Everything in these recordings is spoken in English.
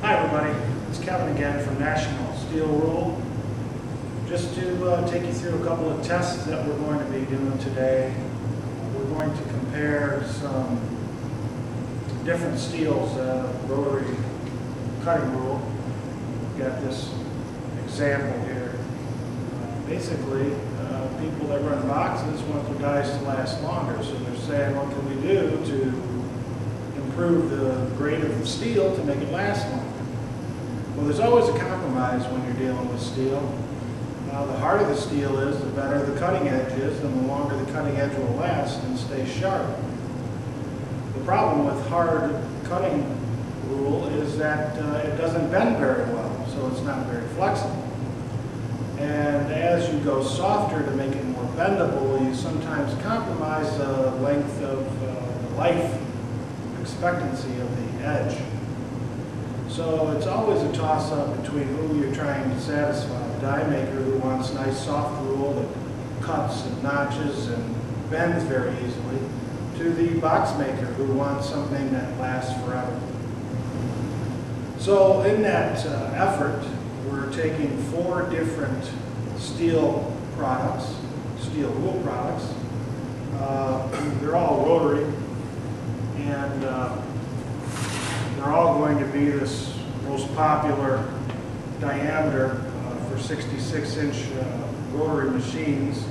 Hi everybody, it's Kevin again from National Steel Rule. Just to take you through a couple of tests that we're going to be doing today. We're going to compare some different steels, rotary cutting rule. We've got this example here. Basically, people that run boxes want their dies to last longer, so they're saying, what can we do to improve the grade of the steel to make it last longer? Well, there's always a compromise when you're dealing with steel. The harder the steel is, the better the cutting edge is, and the longer the cutting edge will last and stay sharp. The problem with hard cutting rule is that it doesn't bend very well, so it's not very flexible. And as you go softer to make it more bendable, you sometimes compromise the length of the life expectancy of the edge. So it's always a toss-up between who you're trying to satisfy. The die maker who wants nice soft rule that cuts and notches and bends very easily, to the box maker who wants something that lasts forever. So in that effort, we're taking 4 different steel products, steel rule products. They're all rotary, and they're all going to be this most popular diameter for 66-inch rotary machines.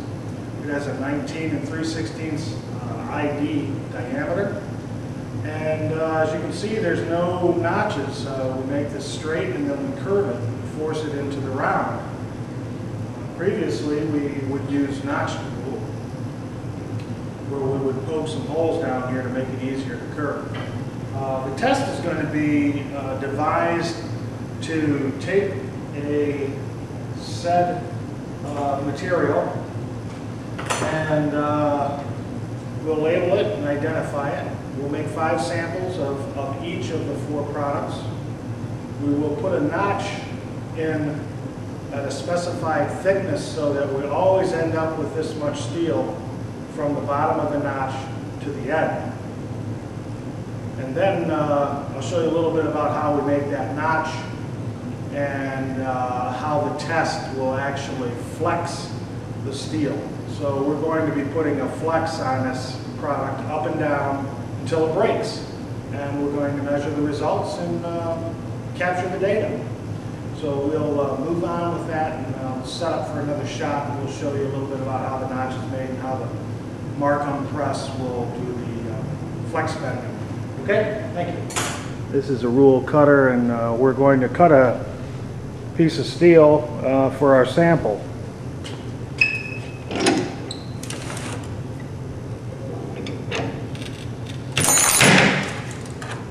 It has a 19 3/16 ID diameter. And as you can see, there's no notches. We make this straight and then we curve it and force it into the round. Previously, we would use notched rule, where we would poke some holes down here to make it easier to curve. The test is going to be devised to take a said material and we'll label it and identify it. We'll make 5 samples of each of the 4 products. We will put a notch in at a specified thickness so that we always end up with this much steel from the bottom of the notch to the end. And then I'll show you a little bit about how we make that notch and how the test will actually flex the steel. So we're going to be putting a flex on this product up and down until it breaks. And we're going to measure the results and capture the data. So we'll move on with that and I'll set up for another shot and we'll show you a little bit about how the notch is made and how the Markham press will do the flex bending. Okay, thank you. This is a rule cutter and we're going to cut a piece of steel for our sample.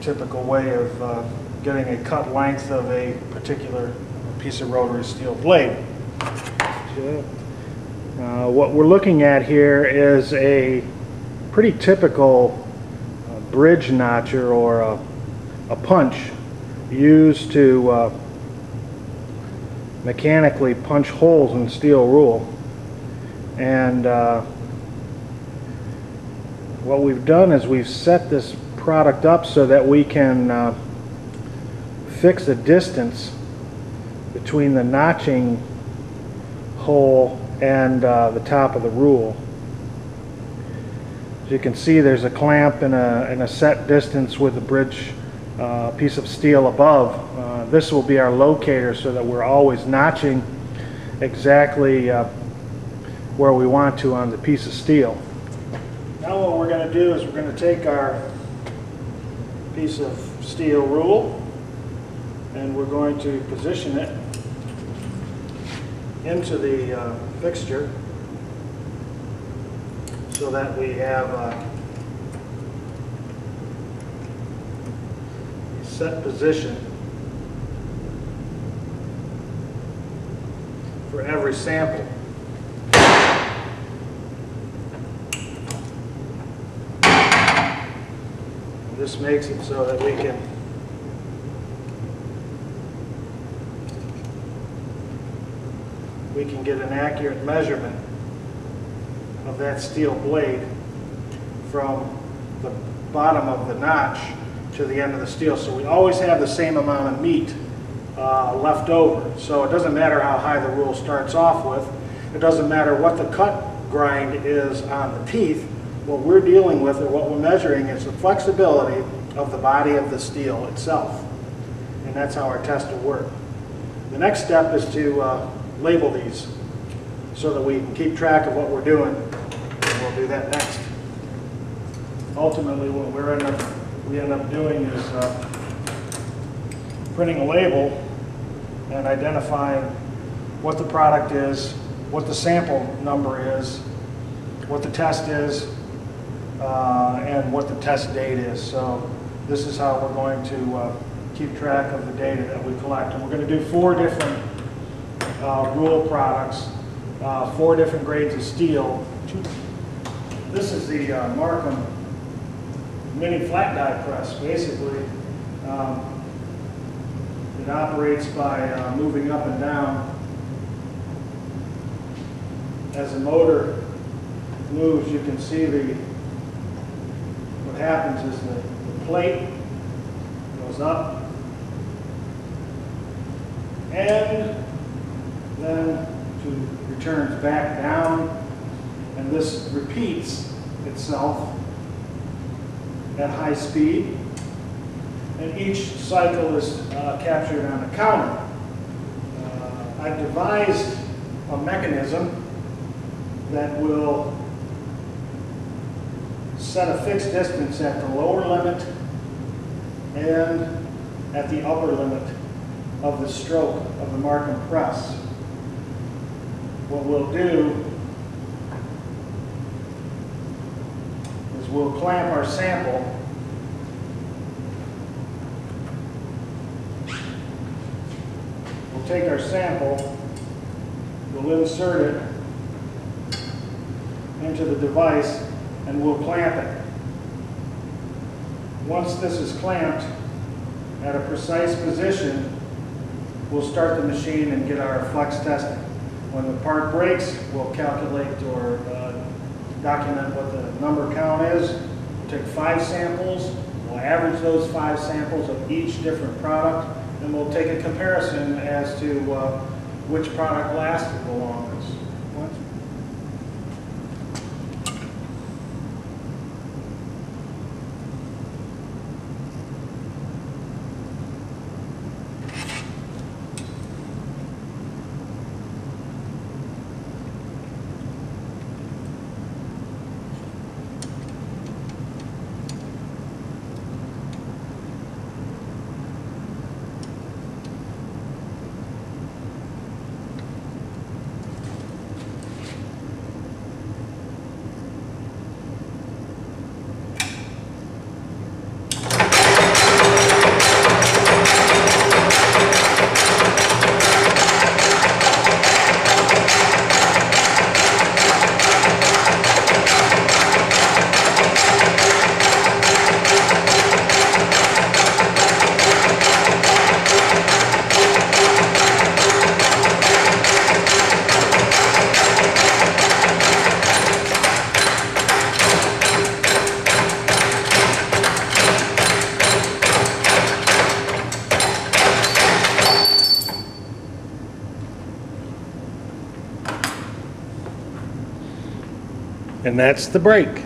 Typical way of getting a cut length of a particular piece of rotary steel blade. What we're looking at here is a pretty typical bridge notcher or a punch used to mechanically punch holes in steel rule. And what we've done is we've set this product up so that we can fix the distance between the notching hole and the top of the rule. As you can see, there's a clamp and a set distance with a bridge piece of steel above. This will be our locator so that we're always notching exactly where we want to on the piece of steel. Now what we're going to do is we're going to take our piece of steel rule and we're going to position it into the fixture so that we have a set position for every sample. This makes it so that we can get an accurate measurement of that steel blade from the bottom of the notch to the end of the steel. So we always have the same amount of meat left over. So it doesn't matter how high the rule starts off with. It doesn't matter what the cut grind is on the teeth. What we're dealing with, or what we're measuring, is the flexibility of the body of the steel itself. And that's how our test will work. The next step is to label these so that we can keep track of what we're doing. And we'll do that next. Ultimately, what we end up doing is printing a label and identifying what the product is, what the sample number is, what the test is, and what the test date is. So this is how we're going to keep track of the data that we collect. And we're going to do 4 different rule products, 4 different grades of steel. This is the Markham mini flat die press. Basically, it operates by moving up and down. As the motor moves, you can see what happens is the plate goes up and then returns back down, and this repeats itself at high speed, and each cycle is captured on a counter. I've devised a mechanism that will set a fixed distance at the lower limit and at the upper limit of the stroke of the Markham press. What we'll do is we'll clamp our sample take our sample, we'll insert it into the device, and we'll clamp it. Once this is clamped at a precise position, we'll start the machine and get our flex testing. When the part breaks, we'll calculate or document what the number count is. We'll take 5 samples, we'll average those 5 samples of each different product, and we'll take a comparison as to which product lasted the longest. And that's the break.